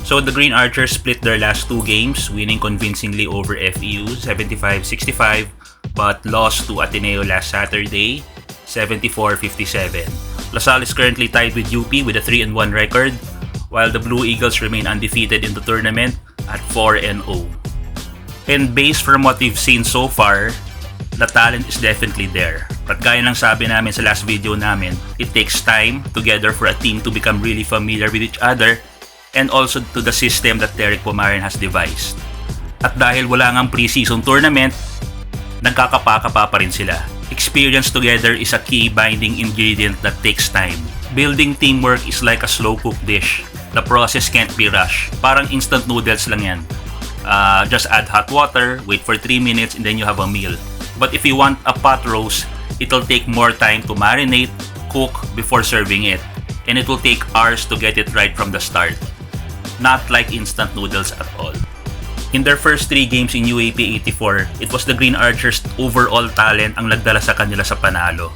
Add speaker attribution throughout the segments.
Speaker 1: So the Green Archers split their last two games, winning convincingly over FEU 75-65, but lost to Ateneo last Saturday 74-57. LaSalle is currently tied with UP with a 3-1 record, while the Blue Eagles remain undefeated in the tournament at 4-0. And based from what we've seen so far, the talent is definitely there. But gaya ng sabi namin sa last video namin, it takes time together for a team to become really familiar with each other and also to the system that Derek Pumarin has devised. At dahil wala ngang pre-season tournament, nagkakapa-kapa pa rin sila. Experience together is a key binding ingredient that takes time. Building teamwork is like a slow-cooked dish. The process can't be rushed. Parang instant noodles lang yan. Just add hot water, wait for 3 minutes, and then you have a meal. But if you want a pot roast, it'll take more time to marinate, cook before serving it. And it will take hours to get it right from the start. Not like instant noodles at all. In their first 3 games in UAAP 84, it was the Green Archers' overall talent ang nagdala sa kanila sa panalo.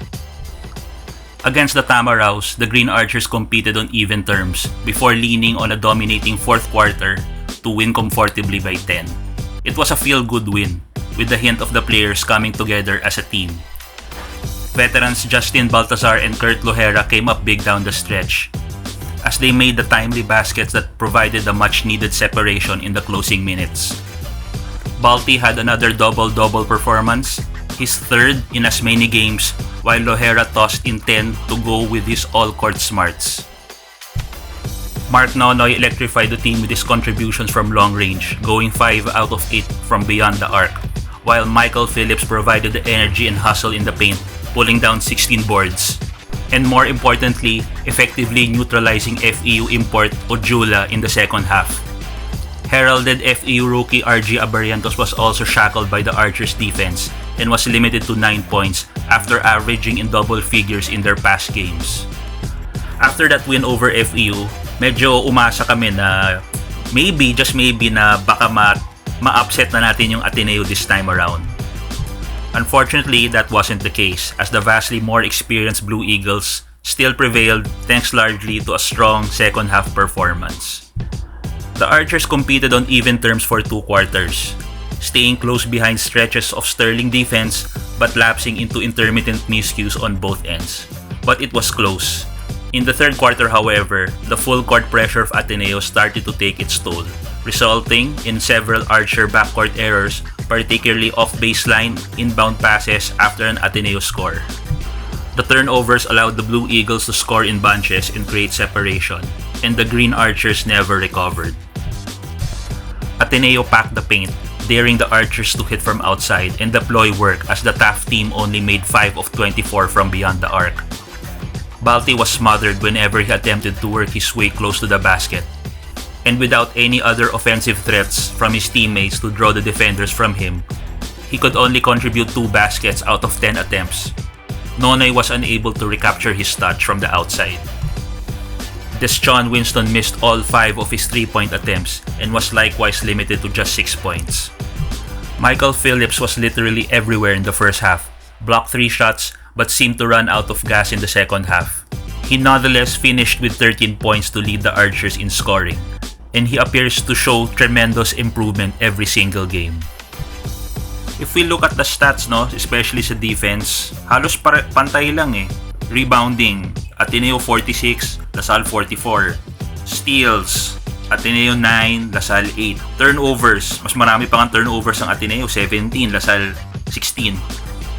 Speaker 1: Against the Tamaraws, the Green Archers competed on even terms before leaning on a dominating fourth quarter to win comfortably by 10. It was a feel-good win, with the hint of the players coming together as a team. Veterans Justin Baltazar and Kurt Lohera came up big down the stretch, as they made the timely baskets that provided the much-needed separation in the closing minutes. Balti had another double-double performance, his third in as many games, while Lohera tossed in 10 to go with his all-court smarts. Mark Nonoy electrified the team with his contributions from long range, going 5 out of 8 from beyond the arc, while Michael Phillips provided the energy and hustle in the paint, pulling down 16 boards. And more importantly, effectively neutralizing FEU import Ojula in the second half. Heralded FEU rookie RG Abarientos was also shackled by the Archers defense and was limited to 9 points after averaging in double figures in their past games. After that win over FEU, medyo umasa kami na maybe, just maybe, na baka ma-upset na natin yung Ateneo this time around. Unfortunately, that wasn't the case, as the vastly more experienced Blue Eagles still prevailed thanks largely to a strong second half performance. The Archers competed on even terms for 2 quarters, staying close behind stretches of sterling defense but lapsing into intermittent miscues on both ends. But it was close. In the third quarter, however, the full court pressure of Ateneo started to take its toll, resulting in several Archer backcourt errors, particularly off-baseline inbound passes after an Ateneo score. The turnovers allowed the Blue Eagles to score in bunches and create separation, and the Green Archers never recovered. Ateneo packed the paint, daring the Archers to hit from outside and deploy work as the tough team only made 5 of 24 from beyond the arc. Balti was smothered whenever he attempted to work his way close to the basket, and without any other offensive threats from his teammates to draw the defenders from him, he could only contribute 2 baskets out of 10 attempts. Nonoy was unable to recapture his touch from the outside. Deshaun Winston missed all 5 of his 3-point attempts and was likewise limited to just 6 points. Michael Phillips was literally everywhere in the first half, blocked 3 shots but seemed to run out of gas in the second half. He nonetheless finished with 13 points to lead the Archers in scoring, and he appears to show tremendous improvement every single game. If we look at the stats, especially sa defense, halos pantay lang eh. Rebounding, Ateneo 46, LaSalle 44. Steals, Ateneo 9, LaSalle 8. Turnovers, mas marami pa ang turnovers ang Ateneo, 17, LaSalle 16.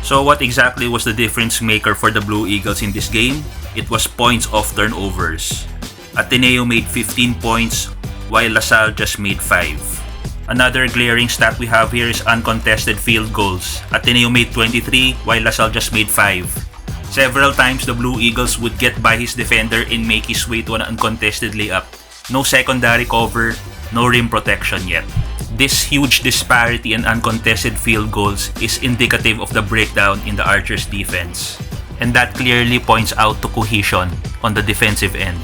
Speaker 1: So what exactly was the difference maker for the Blue Eagles in this game? It was points off turnovers. Ateneo made 15 points, while LaSalle just made 5. Another glaring stat we have here is uncontested field goals. Ateneo made 23, while LaSalle just made 5. Several times the Blue Eagles would get by his defender and make his way to an uncontested layup. No secondary cover, no rim protection yet. This huge disparity in uncontested field goals is indicative of the breakdown in the Archers' defense, and that clearly points out to cohesion on the defensive end.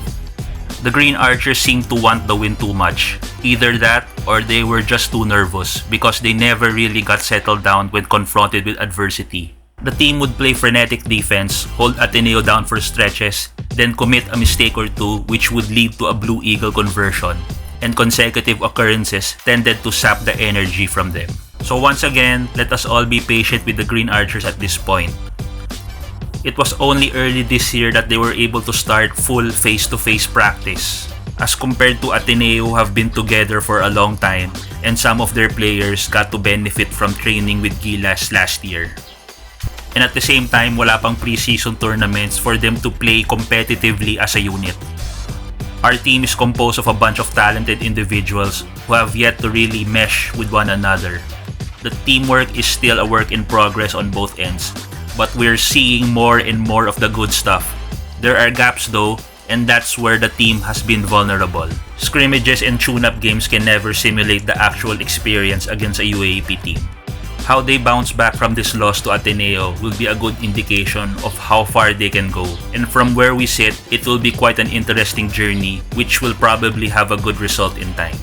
Speaker 1: The Green Archers seemed to want the win too much. Either that or they were just too nervous because they never really got settled down when confronted with adversity. The team would play frenetic defense, hold Ateneo down for stretches, then commit a mistake or two which would lead to a Blue Eagle conversion. and consecutive occurrences tended to sap the energy from them. So once again, let us all be patient with the Green Archers at this point. It was only early this year that they were able to start full face-to-face practice, as compared to Ateneo who have been together for a long time and some of their players got to benefit from training with Gilas last year. And at the same time, wala pang pre-season tournaments for them to play competitively as a unit. Our team is composed of a bunch of talented individuals who have yet to really mesh with one another. The teamwork is still a work in progress on both ends, but we're seeing more and more of the good stuff. There are gaps though, and that's where the team has been vulnerable. Scrimmages and tune-up games can never simulate the actual experience against a UAAP team. How they bounce back from this loss to Ateneo will be a good indication of how far they can go. And from where we sit, it will be quite an interesting journey which will probably have a good result in time.